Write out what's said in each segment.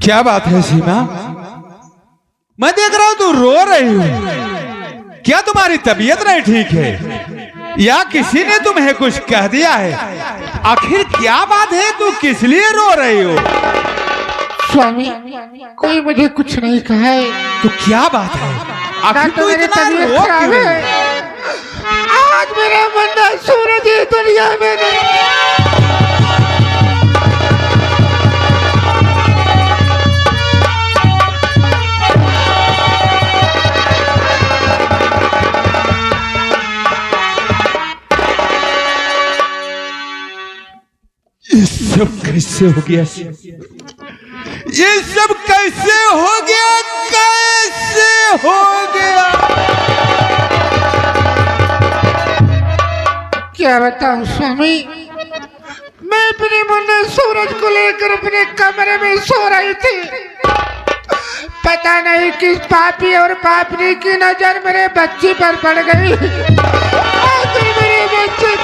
क्या बात है सीमा? मैं देख रहा हूं तू रो रही हो। क्या तुम्हारी तबीयत नहीं ठीक है या किसी ने तुम्हें कुछ कह दिया है? आखिर क्या बात है, तू किस लिए रो रही हो? स्वामी, कोई मुझे कुछ नहीं कहा है। तो क्या बात है? आखिर तू इतना रो क्यों? आज मेरा बंदा सूरज इस दुनिया में नहीं। ये सब कैसे हो गया? ये सब कैसे हो गया? कैसे हो गया? क्या बताऊं स्वामी, मैं अपने मुन्ने सूरज को लेकर अपने कमरे में सो रही थी। पता नहीं किस पापी और पापनी की नजर मेरे बच्चे पर पड़ गई। आखिर मेरे बच्चे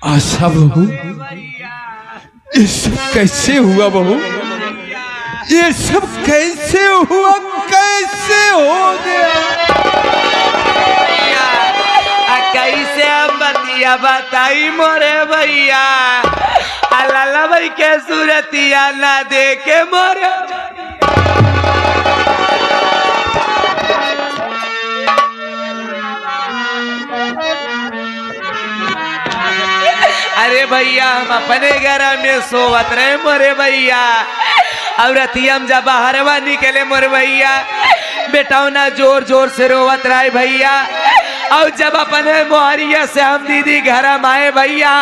आशा बहू, ये सब कैसे हुआ बहू? ये सब कैसे हुआ? कैसे हो गया? कैसे बतिया बताई मोरे भैया, लाला भाई के सूरतिया ना देखे मोरे। अरे भैया, हम अपने घर में सोवत रहे मोरे भैया, और रतियम जब बाहरवा निकले मोरे भैया, बेटाओ ना जोर जोर से रोवत रहे भैया। और जब अपने मोहरिया से हम दीदी घर आए भैया,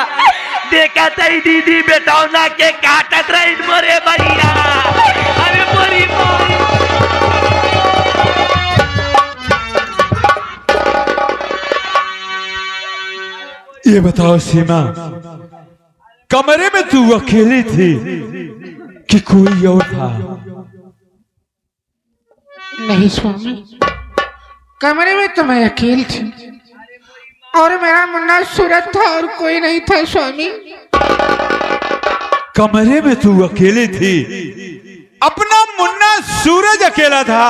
देखा तई दीदी बेटाओ ना के काटत रही मोरे भैया। अरे मोरी ये बताओ सीमा, कमरे में तू अकेली थी कि कोई और था? नहीं स्वामी, कमरे में तो मैं अकेली थी और मेरा मुन्ना सूरज था और कोई नहीं था स्वामी। कमरे में तू अकेली थी, अपना मुन्ना सूरज अकेला था?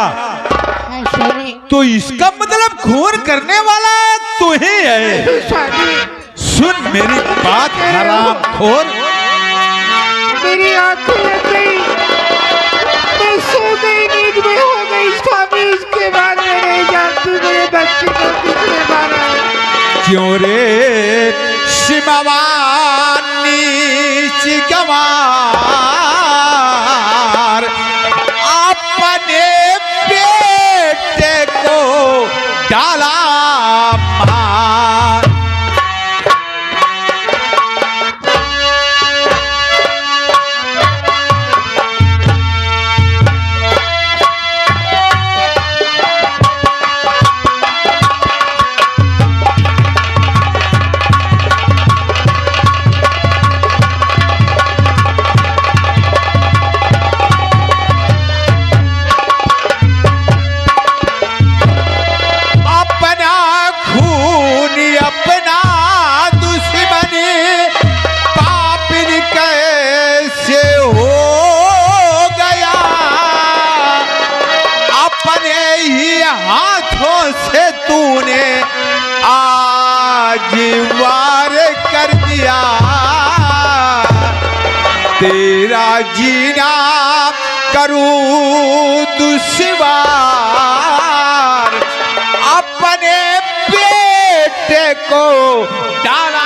हाँ स्वामी। तो इसका मतलब खून करने वाला तू ही है। स्वामी सुन मेरी बात हराम खोर, मेरी आंखें लग गई, मैं सो गई, नींद में हो गई स्वामी। इसके बाद मैं नहीं जानती मेरे बच्चे को किसने मारा। क्यों रे सिमवानी चिगवार, अपने बेटे को डाला मार। तेरा जीना करूं दुश्वार, अपने बेटे को डाला।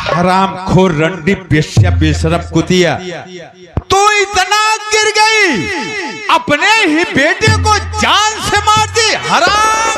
हरामखोर रंडी बेश्या बेशरम कुतिया, तू इतना गिर गई, अपने ही बेटे को जान से मार दी। हराम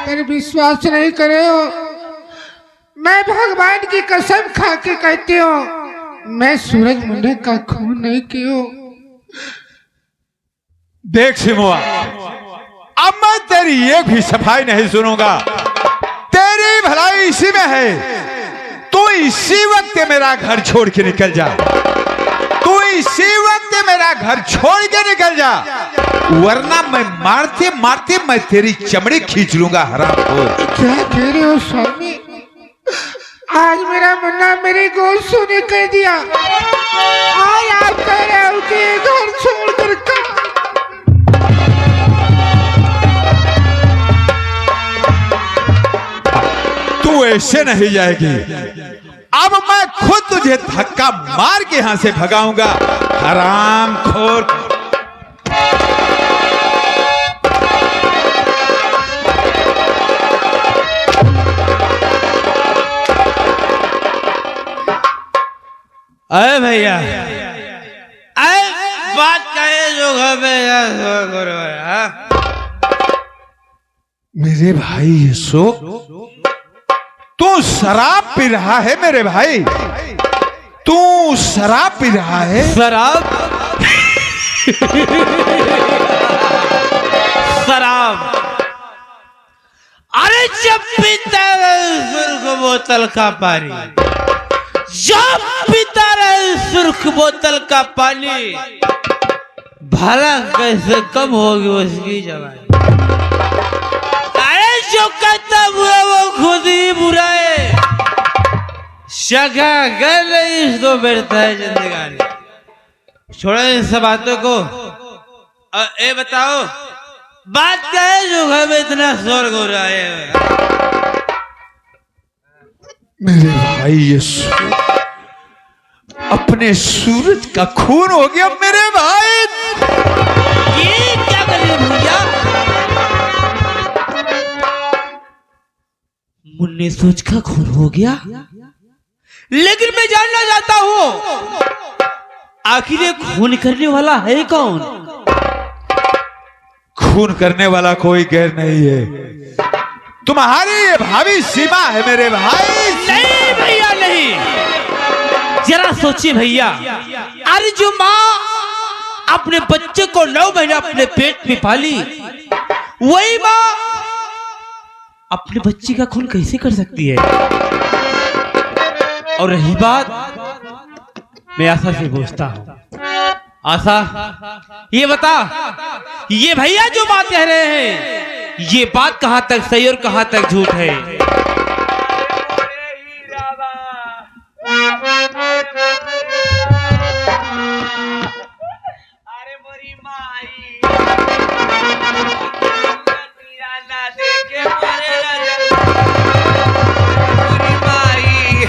पर विश्वास नहीं करे हो। मैं भगवान की कसम खा के कहती हूँ मैं सूरज मुंडे का खून नहीं किया। देख सिमुआ, अब मैं तेरी एक भी सफाई नहीं सुनूंगा। तेरी भलाई इसी में है। तू इसी वक्त मेरा घर छोड़ के निकल जा। तू इसी वक्त मेरा घर छोड़ के निकल जा, वरना मैं मारते मारते मैं तेरी चमड़ी खींच लूंगा हरामखोर। क्या कह रहे हो स्वामी? आज मेरा मुन्ना मेरी गोद सुने कह दिया, आज आप कह रहे हो कि ये घर छोड़कर तू ऐसे नहीं जाएगी। अब मैं खुद तुझे धक्का मार के यहां से भगाऊंगा हरामखोर। अरे भैया, अरे बात कहे जो घर में करो यार। मेरे भाई अशोक, तू शराब पी रहा है मेरे भाई? तू शराब पी रहा है? शराब? शराब? अरे जब पीता है सुर्ख बोतल का पानी, जब पीता रहे सुर्ख बोतल का पानी, भला कैसे कम होगी उसकी जवानी। अरे जो कहता बुरा वो खुद ही बुरा है। शका कर रही तो बैठता है जिंदगानी। छोड़ो इन सब बातों को। ए बताओ, बात क्या है जो घर में इतना शोर हो रहा है? मेरे भाई ये अपने सूरज का खून हो गया मेरे भाई। ये क्या कर रहे हो भैया? मुन्ने सूरज का खून हो गया, लेकिन मैं जानना चाहता हूं आखिर ये खून करने वाला है कौन? खून करने वाला कोई गैर नहीं है, तुम्हारी ये भाभी सीमा है मेरे भाई। नहीं भैया नहीं, जरा सोचिए भैया। अरे जो माँ अपने बच्चे को 9 महीने अपने पेट में पाली, वही माँ अपने बच्चे का खून कैसे कर सकती है? और रही बात, मैं आशा से पूछता हूँ, आशा ये बता, ये भैया जो बात कह रहे हैं, ये बात कहां तक सही और कहां तक झूठ है? अरे मोरी माई ना देखे मोरी माई,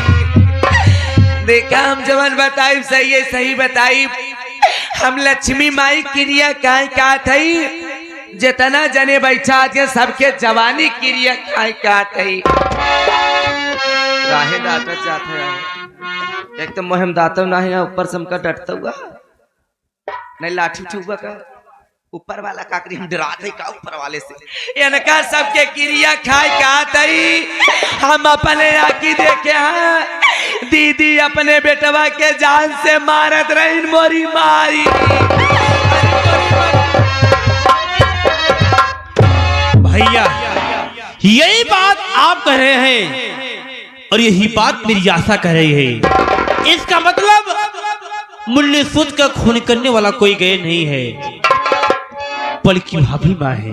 देखा हम जवन बताई सही है, सही बताई। हम लक्ष्मी माई क्रिया काय का थई, जितना जने बैठा के सबके जवानी क्रिया काय का थई। राहे दाता जाते हैं, एक तो मोहम दाता ना है, ऊपर से हमका डरता हुआ नहीं, लाठी ठुआ का ऊपर वाला काकरी हम डराते का ऊपर वाले से। इनका सबके क्रिया खाए का तई हम अपने आकी देखे हैं। दीदी अपने बेटवा के जान से मारत रही मोरी मारी। भैया यही बात आप कह रहे हैं और यही बात मेरी आशा कह रही है। इसका मतलब मुन्ने सूरज का खून करने वाला कोई गैर नहीं है, बल्कि भाभी माँ है।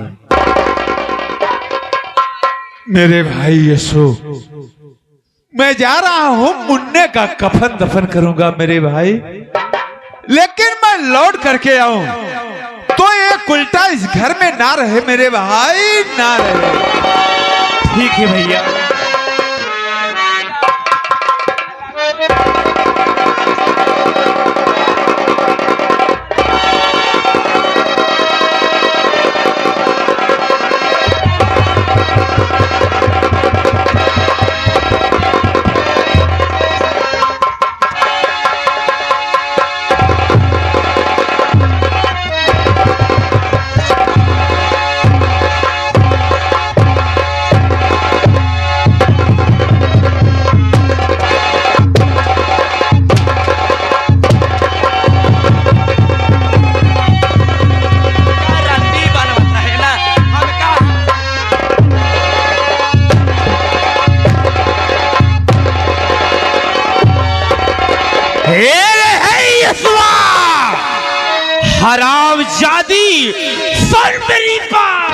मेरे भाई अशोक, मैं जा रहा हूं मुन्ने का कफन दफन करूंगा मेरे भाई, लेकिन मैं लौट करके आऊं तो एक उल्टा इस घर में ना रहे मेरे भाई, ना रहे। ठीक है भैया। यसवा हराम जादी सुन मेरी बात।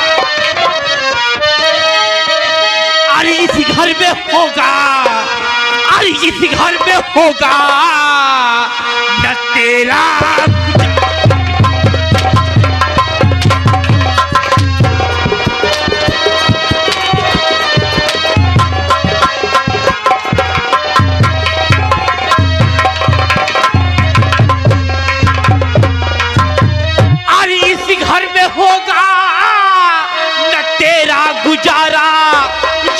अरे इसी घर में होगा, अरे इसी घर में होगा न तेरा गुजारा,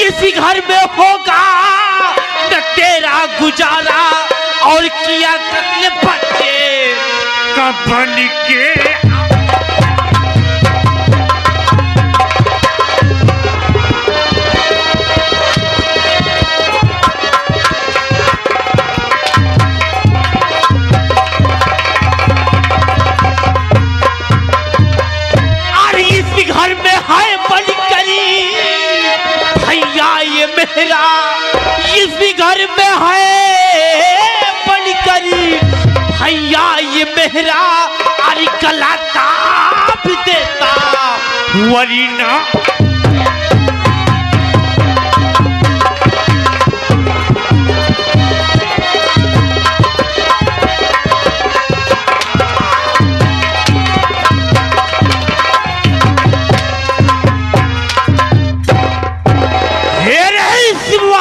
इसी घर में होगा न तेरा गुजारा। और किया कत्ल बच्चे कफन के मेरा इसी घर में है बनकरी भैया ये मेरा। अरे गला काट देता वरीना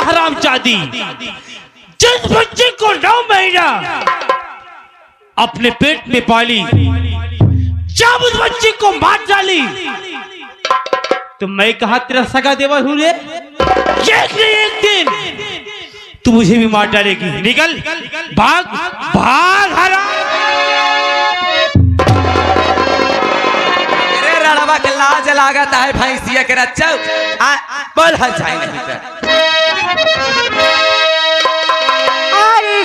हरामजादी। जिस बच्चे को 9 महीना अपने पेट में पाली, जब उस बच्चे को मार डाली तो मैं कहा तेरा सगा देवर हूं रे। एक दिन तू मुझे भी मार डालेगी। निकल, भाग भाग हराम। रड़वा के लाज लागता है भैंसिया के रच्चा। बोल हल जाए नहीं पे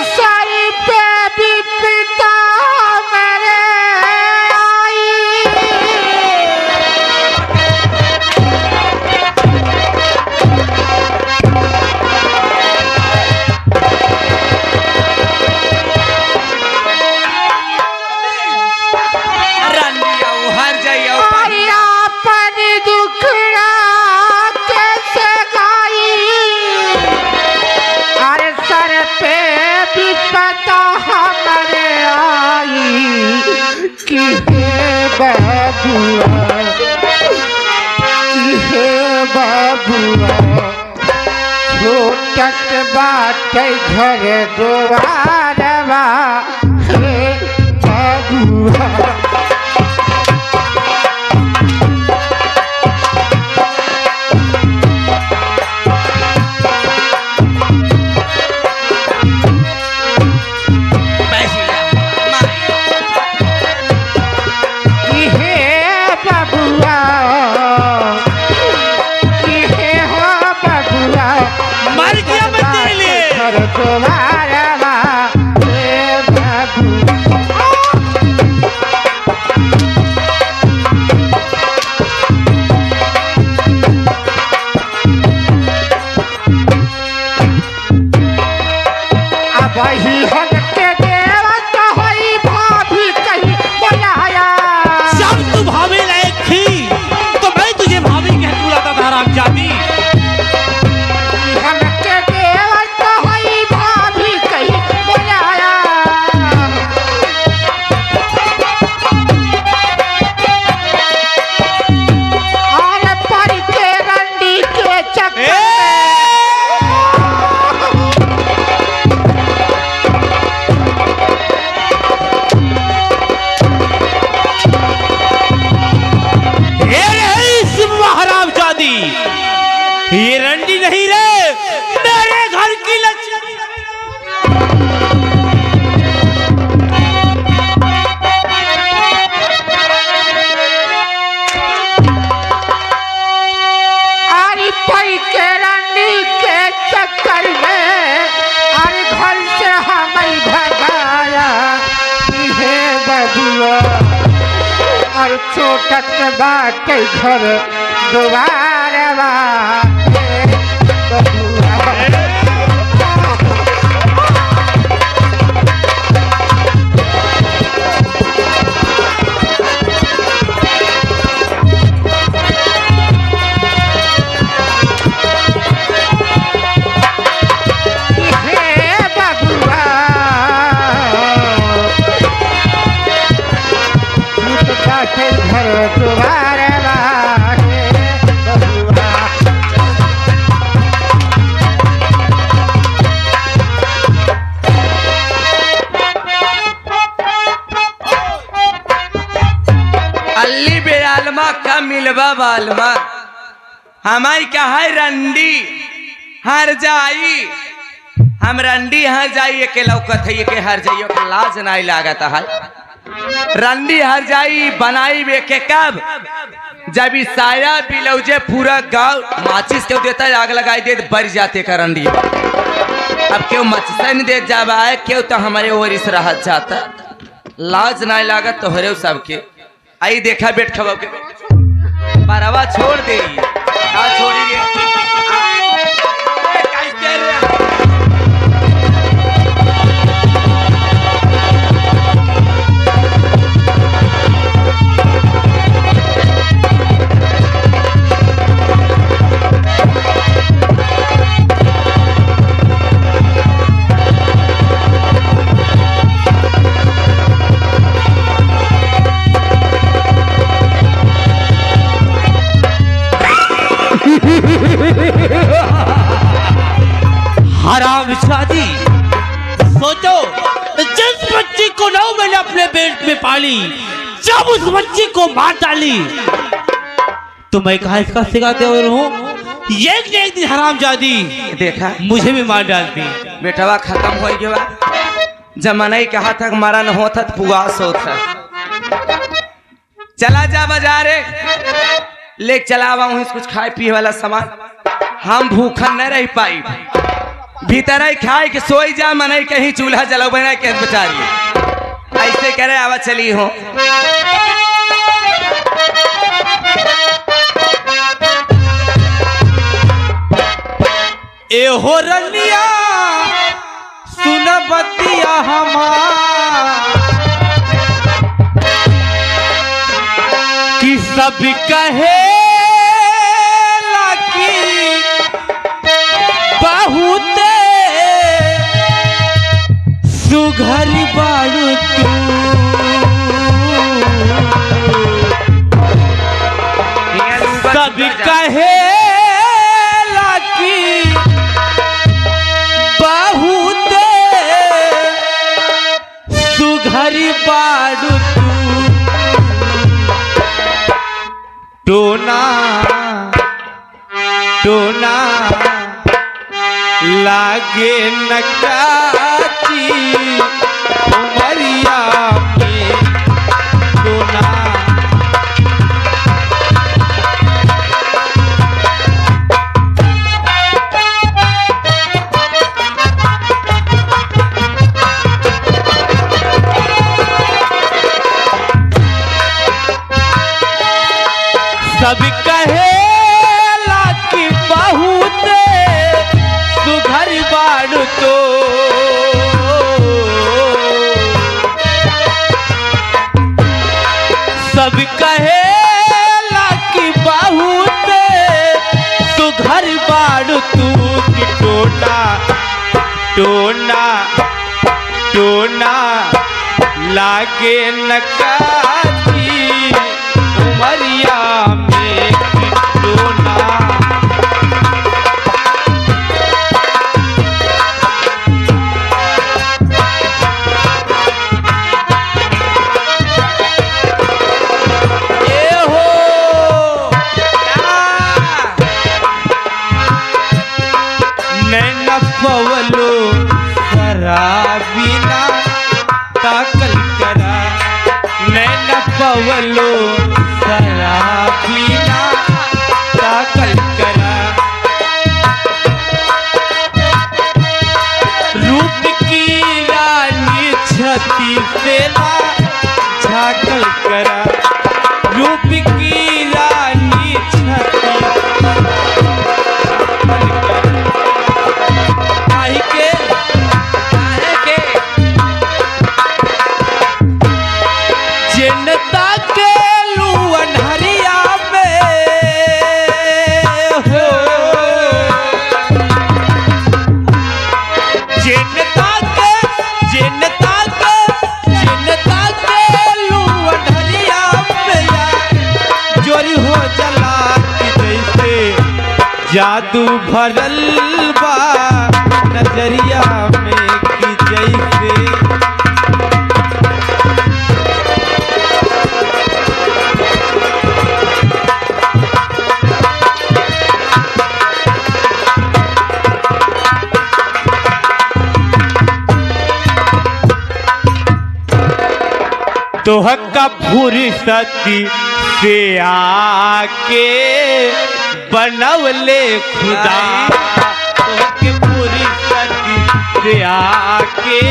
सारी पे भी पिता मेरे छोटक बात घर द्वारवा हे बबुआ। ये रंडी नहीं रे, मेरे घर की लक्ष्मी। अरे भाई के रंडी के चक्कर में अरे घर से हमें भगाया हे बबुआ। और छोटक बात घर द्वारवा घर तुम्हारे बाहे बहुआ। अल्ली बेआलमा का मिलवा बालमा हमारी क्या है रंडी हर जाई हम रंडी हर जाइए के लौकत है के हर जाइए के लाज नहीं लागत है रंडी हर जाई बनाई बे के कब जब इस साया बिलौजे पूरा गांव माचिस क्यों देता है आग लगाई दे बढ़ जाते का रंडी अब क्यों माचिस नहीं दे जावा है क्यों तो हमारे ओर इस रह जाता लाज नहीं लागत तो हरे सबके आई देखा बेट खबा के बारवा छोड़ दे छोड़ी हराम शादी सोचो जिस बच्ची को ना मैंने अपने पेट में पाली जब उस बच्ची को मार डाली तो मैं कहा इसका सिखाते और हूँ एक दिन हराम जादी देखा मुझे भी मार डालती बेटवा खत्म हो गया जमाना ही कहा था मारा न होता तो पुआस होता चला जा बाजारे ले चला हूँ कुछ खाए पिए वाला सामान हम भूखन न रह पाई भीतर ही खाए के सोई जा मन कहीं चूल्हा जलाओ बना के बेचारी ऐसे करे आवा चली हो ए हो रनिया सुन बतिया हमार कि सब कहे बहुत सुघर बाड़ू तू सब कहे लाकी बहुत सुघर बाड़ू तू टोना टोना लागे नकाची उमरिया में टोना सब कहे लाकी बहुत सुघर बाड़ू तो सब कहे लाकी बहुत सुघर बाड़ू तू कि टोना टोना टोना लागे नकाची उमरिया में कि टोना पवलो शराबीना ताकल करा नैन पवलो शराबीना ताकल करा रूप की रानी छती से ना झाकल करा रूप की रानी छती जनता के लुअन हरिया में जादू भरल बा नजरिया में की जैसे तोहका फुर्सती से आके बनवले खुदा तोहके फुर्सती से आके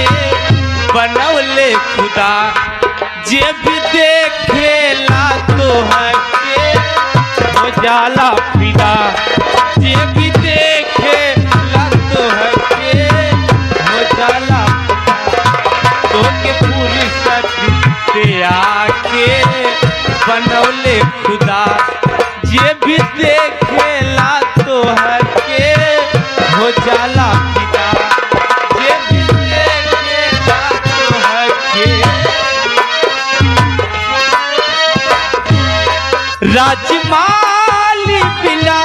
बनवले खुदा जे भी देखेला तोहके हो जाला फिदा जे भी देखेला तोहके हो जाला तोहके फुर्सती से आके बनौले खुदा जे भी देखेला तोहके हो जाला फिदा जे भी देखेला तोहके राजमाली बिना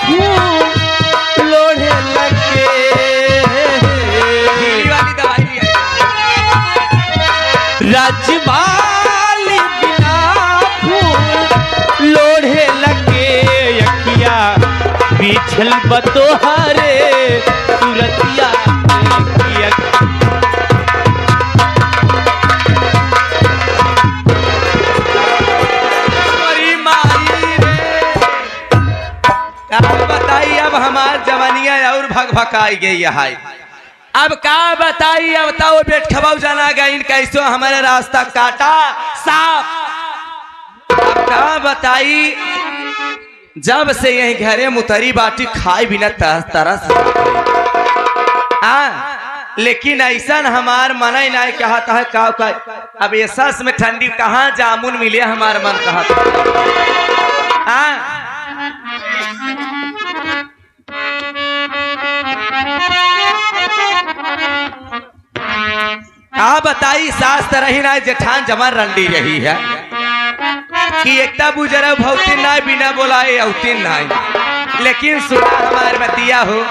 फूल लोढ़े लगे वाली दवाई है। राजमाली बिना फूल लोढ़े लगे यकिया बिछल बतोहरे सूरतिया देखिया हमारी माई रे क्या बताई अब हमार जवानिया और भग भकाई गई है। अब का बताई अब तो बेट खबाऊ जाना गई कैसो हमारे रास्ता काटा साफ। अब का बताई जब से यही घरे मुतरी बाटी खाई बिना तरस हाँ, लेकिन ऐसा हमार मन ही नहीं कहता है का अब ये सस में ठंडी कहाँ जामुन मिले हमार मन कहता हाँ। आ बताई सास तरही ना जेठान जमान रंडी रही है कि एकता बुजरा भौतीन ना बिना बोलाए औतीन ना, लेकिन सुना हमारे बतिया हो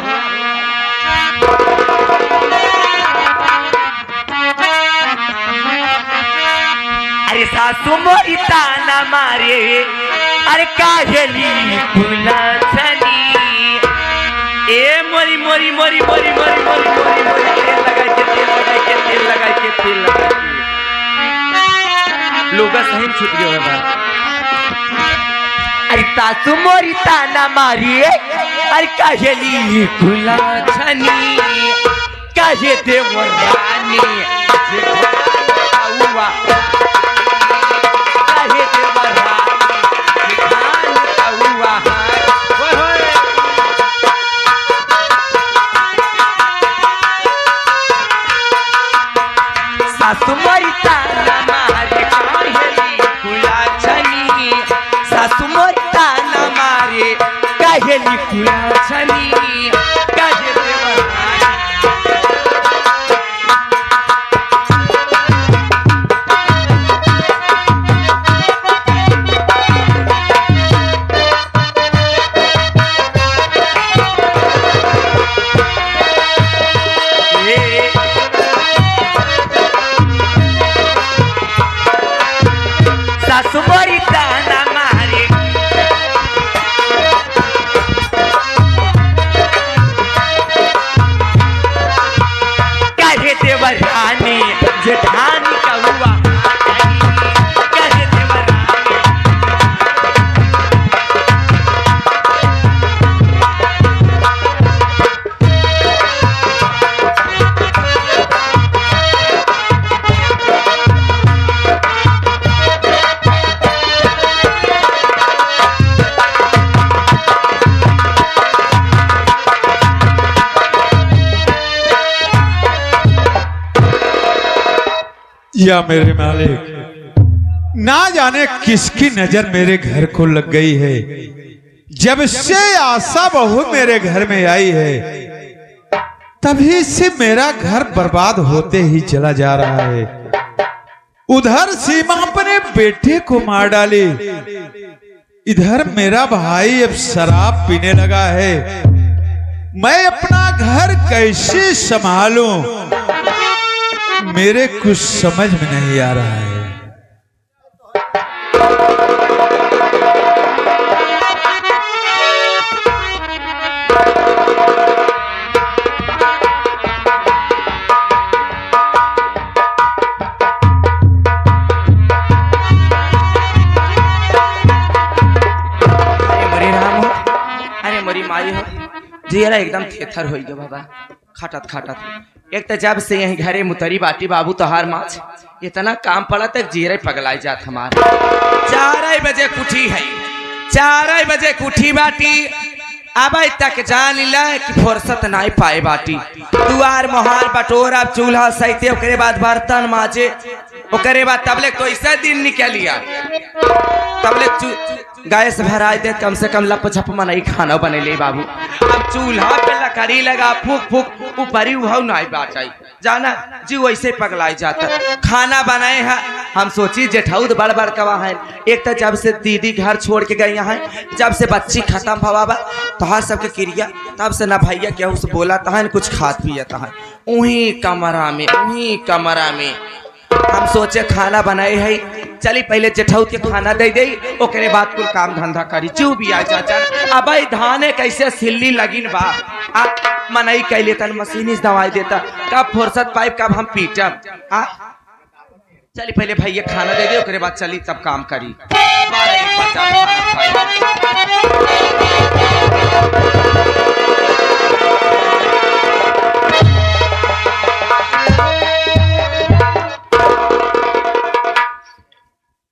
अरे सासू मोरी ताना मारे अरे काजली फूला छनी ए मोरी मोरी मोरी मोरी मोरी मोरी मोरी मोरी तेल लगा के तेल लगा के तेल लगा के तेल लगा के लोग सही छूट गए है बात। अरे सासू मोरी ताना मारी अरे काजली फूला छनी काजे देवरानी हुआ काजे देवरानी हुआ सासू मोरी ताना मारे काहेली फूला छनी सासू मोरी ताना मारे काहेली फूला छनी काहे देवरानी सासू मोरी ताना मारे काहे देवरानी जेठानी का हुआ काहे देवरानी या मेरे मालिक ना जाने किसकी नजर मेरे घर को लग गई है। जब से आशा बहू मेरे घर में आई है तभी से मेरा घर बर्बाद होते ही चला जा रहा है। उधर सीमा अपने बेटे को मार डाली, इधर मेरा भाई अब शराब पीने लगा है, मैं अपना घर कैसे संभालूं, मेरे कुछ समझ में नहीं आ रहा है। जियरा एकदम थेथर हो गया बाबा, खटत खटत। एक तो जब से यही घरे मुतरी बाटी बाबू तोहार माछ इतना काम पड़ा तक जियरा पगलाई जात हमार। 4 बजे कुठी है, 4 बजे कुठी बाटी, अब तक जान ला कि फुर्सत नहीं पाए बाटी। दुआर मोहार बटोरा चूल्हा सहिते, ओकरे बाद बर्तन माजे, ओकरे बाद तबले तो ऐसा दिन निकलिया तबले गैस भराए दे, कम से कम लप झप मनाई खाना बने ले बाबू। अब चूल्हा पे लकड़ी लगा फूक फूक ऊपरी उहाव नहीं बाटाई जाना जी, वैसे पगलाई जाता। खाना बनाए हैं हम सोची जेठाउद बड़ बड़ कवा है। एक तो जब से दीदी घर छोड़ के गई हैं, जब से बच्ची खत्म भवाबा तोहार सबके क्रिया, तब से ना भैया क्या उस बोला तहन कुछ खात पियता है उही कमरा में हम सोचे खाना बनाए है, चली पहले जेठाउद के खाना दे दे, ओकरे बाद कुल काम धंधा करी। चू भी आ चाचा अब धाने कैसे सिल्ली लगिन बा, मनई कैले तन मशीनिस दवाई देता, कब फुर्सत पाइप कब हम पीटम। चली पहले भैया खाना दे दे, ओकरे बाद चली तब काम करी। 12-1 बजे खाना खाई।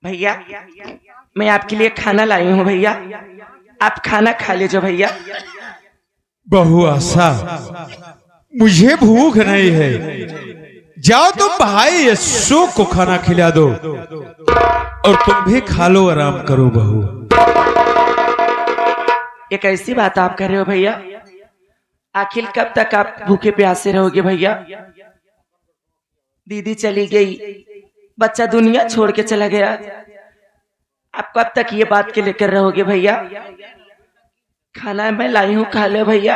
भैया मैं आपके लिए खाना लाई हूँ भैया, आप खाना खा लीजिए भैया। बहु आशा, मुझे भूख नहीं है, जाओ तुम भाई यशो को खाना खिला दो और तुम भी खा लो, आराम करो बहू। ये कैसी बात आप कर रहे हो भैया, आखिर कब तक आप भूखे प्यासे रहोगे भैया? दीदी चली गई, बच्चा दुनिया छोड़ के चला गया, आप कब तक ये बात के लेकर रहोगे भैया? खाना मैं लाई हूँ, खा लो भैया।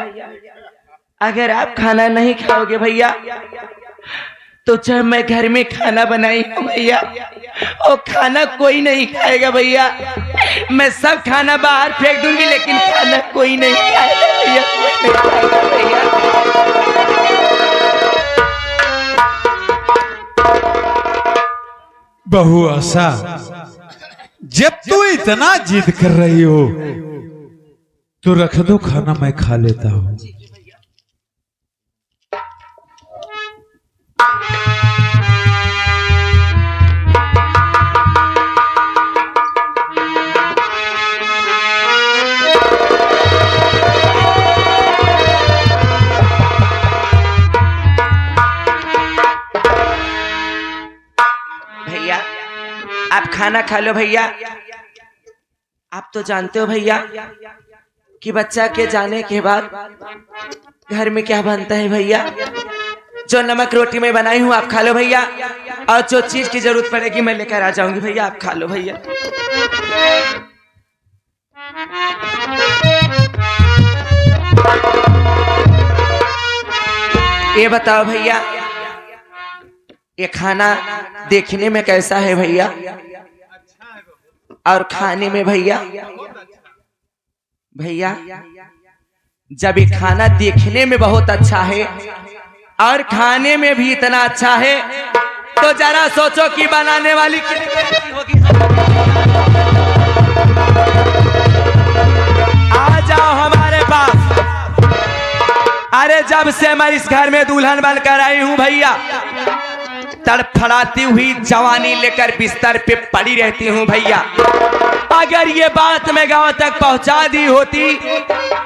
अगर आप खाना नहीं खाओगे भैया तो जब मैं घर में खाना बनाई हूँ भैया, वो खाना कोई नहीं खाएगा भैया। मैं सब खाना बाहर फेंक दूंगी, लेकिन खाना कोई नहीं खाएगा भैया, कोई नहीं खाएगा भैया। बहु आशा, जब तू इतना जिद कर रही हो तो रख दो खाना, मैं खा लेता हूँ। भैया आप खाना खा लो भैया। आप तो जानते हो भैया कि बच्चा के जाने के बाद घर में क्या बनता है भैया। जो नमक रोटी मैं बनाई हूँ आप खा लो भैया, और जो चीज की जरूरत पड़ेगी मैं लेकर आ जाऊंगी भैया, आप खा लो भैया। ये बताओ भैया, ये खाना देखने में कैसा है भैया, और खाने में भैया? भैया जब ये खाना देखने में बहुत अच्छा है और खाने में भी इतना अच्छा है, तो जरा सोचो कि बनाने वाली कितनी होगी। आ जाओ हमारे पास। अरे जब से मैं इस घर में दुल्हन बनकर आई हूं भैया, तड़फड़ाती हुई जवानी लेकर बिस्तर पे पड़ी रहती हूँ भैया। अगर ये बात मैं गांव तक पहुंचा दी होती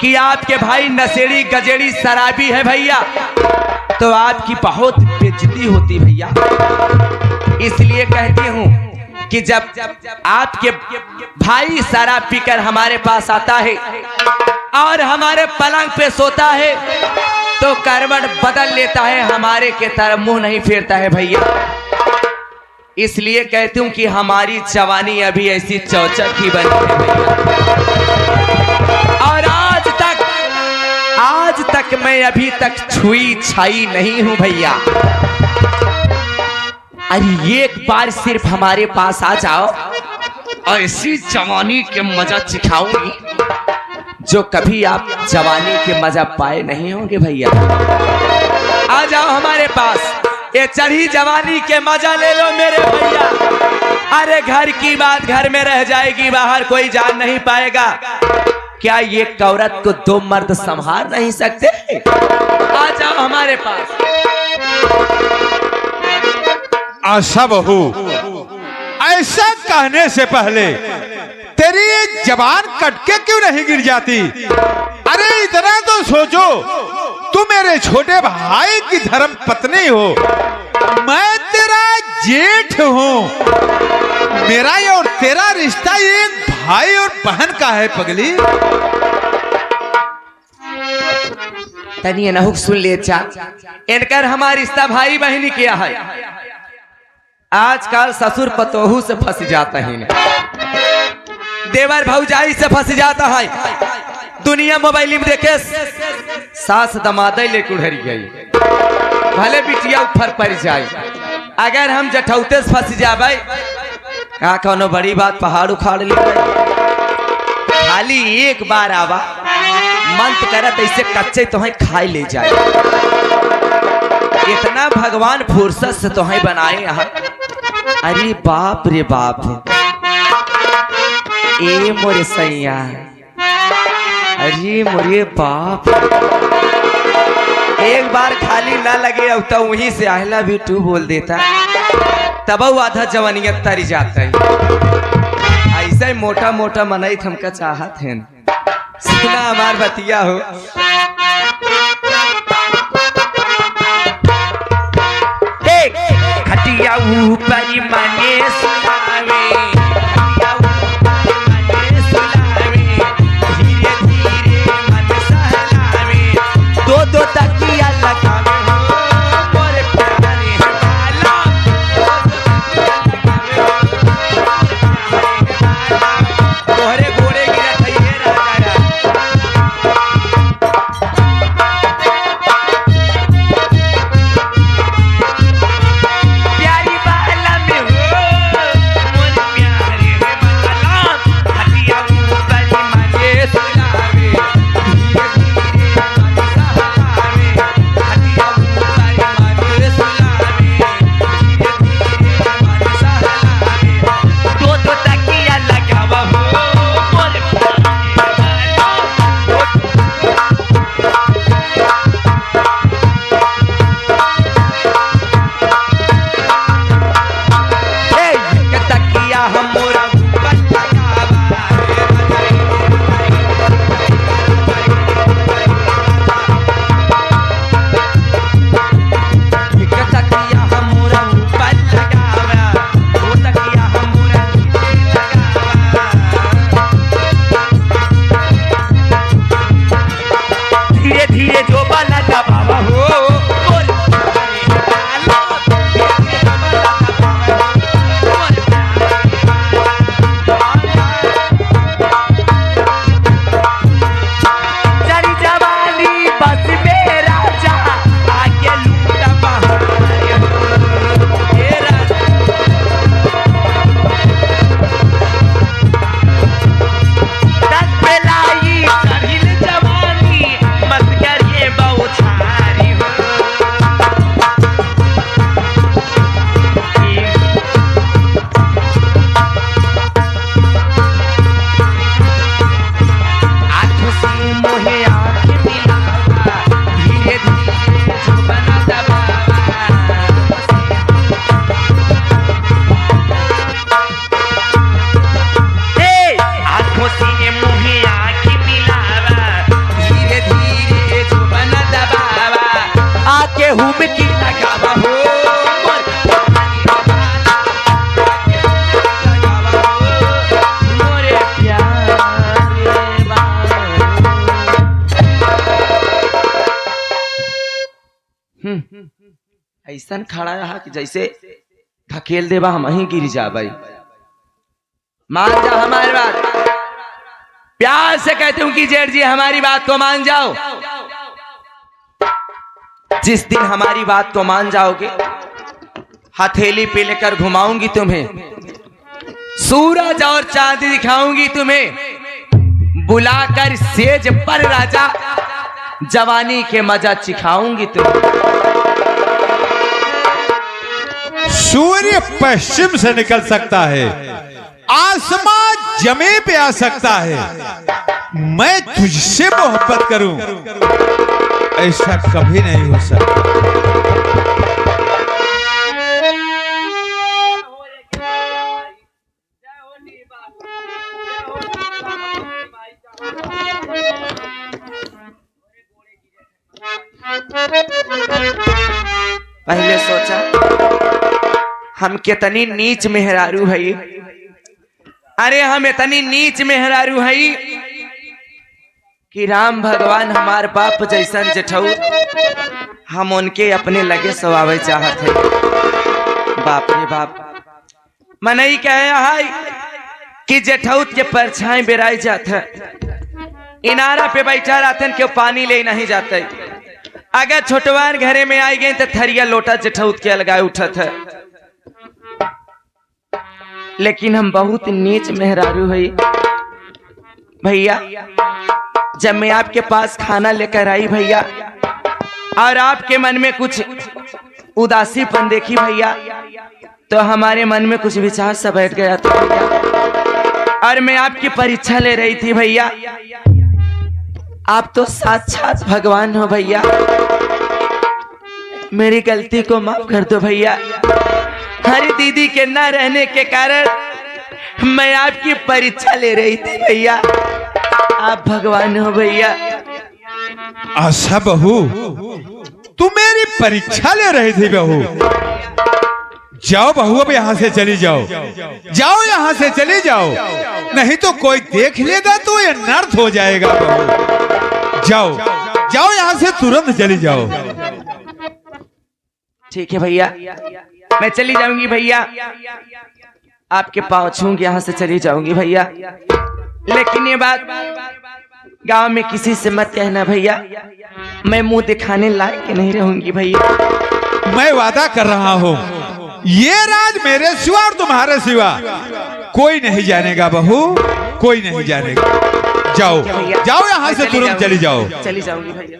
कि आपके भाई नशेड़ी गजेड़ी शराबी है भैया, तो आपकी बहुत बेइज्जती होती भैया। इसलिए कहती हूँ कि जब आपके भाई शराब पीकर हमारे पास आता है और हमारे पलंग पे सोता है, तो करवट बदल लेता है, हमारे के तरफ मुंह नहीं फेरता है भैया। इसलिए कहती हूँ कि हमारी जवानी अभी ऐसी चौचक ही बनी है भैया। और आज तक मैं अभी तक छुई छाई नहीं हूं भैया। अरे एक बार सिर्फ हमारे पास आ जाओ, ऐसी जवानी के मजा चिखाऊंगी जो कभी आप जवानी के मजा पाए नहीं होंगे भैया। आ जाओ हमारे पास, ये चढ़ी जवानी के मजा ले लो मेरे भैया। अरे घर की बात घर में रह जाएगी, बाहर कोई जान नहीं पाएगा। क्या ये औरत को दो मर्द संभाल नहीं सकते? आ जाओ हमारे पास। आशा बहू, ऐसा कहने से पहले तेरी ये जबान कटके क्यों नहीं गिर जाती? अरे इतना तो सोचो, तू मेरे छोटे भाई की धर्म पत्नी हो, मैं तेरा जेठ हूँ। मेरा ये और तेरा रिश्ता एक भाई और बहन का है पगली। तनिए नहुक सुन ले चा, इनकर हमारा रिश्ता भाई बहनी किया है। आजकल ससुर पतोहू से फंस जाता है, देवर भौजाई से फंस जाता है। दुनिया मोबाइल में देखे सास दमादे ले कुढ़री गई, भले बिटिया ऊपर पड़ जाए। अगर हम जठौते से फंस जाए का कोनो बड़ी बात, पहाड़ उखाड़ ले। खाली एक बार आवा, मन तो करत ऐसे कच्चे तुम्हें खाई ले जाए। इतना भगवान फुर्सत से तुम्हें बनाए यहाँ। अरे बाप रे बाप, ए मोरे सैया, अरे मोरे बाप। एक बार खाली ना लगे अब तो वहीं से आई लव यू टू बोल देता, तब आधा जवानियत तरी जाता है। ऐसा ही मोटा मोटा मनई हमका चाहत है। सुना हमार बतिया हो। खटिया ऊपर मने सुनावे, धीरे धीरे मन सहलावे, दो तकिया लगावे हो मोरे प्यारे वाला, तोहरे गोरे गिरत है ये राजा। प्यारी बाला में हो मोर प्यारे वाला, खटिया ऊपर मने सुनावे, धीरे धीरे मन सहलावे, खटिया ऊपर मने सुनावे, धीरे धीरे मन सहलावे, दो तकिया लगावा हो मोर प्यारे वाला। ए तकिया हमरा ऊपर लगावा, एक तकिया हमरा ऊपर लगावा, दो तकिया हमरा नीचे लगावा, धीरे धीरे जो बाला दबावा हो मोर प्यारे वाला, धीरे जो बाला दबावा हो मोर प्यारे वाला। जरी जवानी बस में राजा, आगे लूटा बहार हो हे राजा। दस बेलाई करिल जवानी, मत करिए बौछारी हो। आँखों से मोहे आँख मिलावा, धीरे धीरे जुबाना दबावा, आँखों से मुहे आँख मिलावा, धीरे धीरे जुबाना दबावा, आके हुमकी लगावा हो मोर प्यारे वाला, लगावा हो मोरे प्यारे वाला। ऐसा खड़ा रहा कि जैसे धकेल देवा हम ही गिर जा भाई। मान जा हमारी बात, प्यार से कहती हूँ कि जेठ जी हमारी बात को मान जाओ। जिस दिन हमारी बात को मान जाओगे, हथेली पे लेकर घुमाऊंगी तुम्हें, सूरज और चांदी दिखाऊंगी तुम्हें, बुलाकर सेज पर राजा जवानी के मजा चिखाऊंगी तुम्हें। सूर्य पश्चिम से निकल सकता है, आसमां जमीन पे आ सकता है, मैं तुझसे मोहब्बत करूं ऐसा कभी नहीं हो सकता। पहले सोचा हम कितनी नीच मेहरारू है, अरे हम इतनी नीच मेहरारू है कि राम भगवान हमार बाप जैसन जेठऊ हम उनके अपने लगे सवावे चाहत है। बाप रे बाप, मनई कहे है कि जेठौत के परछाई बेराई जात है, इनारा पे बैठा रहते क्यों पानी ले नहीं जाते। अगर छोटवार घरे में आई गए तो थरिया लोटा जेठौत के लगाए उठत है। लेकिन हम बहुत नीच मेहरारू है भैया। जब मैं आपके पास खाना लेकर आई भैया और आपके मन में कुछ उदासीपन देखी भैया, तो हमारे मन में कुछ विचार सा बैठ गया था भैया। और मैं आपकी परीक्षा ले रही थी भैया। आप तो साक्षात भगवान हो भैया, मेरी गलती को माफ कर दो भैया। हरी दीदी के ना रहने के कारण मैं आपकी परीक्षा ले रही थी भैया। आप भगवान हो भैया। आशा बहू, तू मेरी परीक्षा ले रही थी बहू। जाओ बहू, अब यहाँ से चली जाओ, जाओ यहाँ से चली जाओ, नहीं तो कोई देख लेगा तो ये नर्थ हो जाएगा बहू। जाओ जाओ यहाँ से तुरंत चली जाओ। ठीक है भैया, मैं चली जाऊंगी भैया, आपके पाँव छूंगी, यहाँ से चली जाऊंगी भैया। लेकिन ये बात गांव में किसी से मत कहना भैया, मैं मुंह दिखाने लायक नहीं रहूंगी भैया। मैं वादा कर रहा हूँ, ये राज मेरे सिवा और तुम्हारे सिवा कोई नहीं जानेगा बहू, कोई नहीं जानेगा। जाओ जाओ यहाँ से तुरंत चली जाओ। चली जाऊंगी भैया।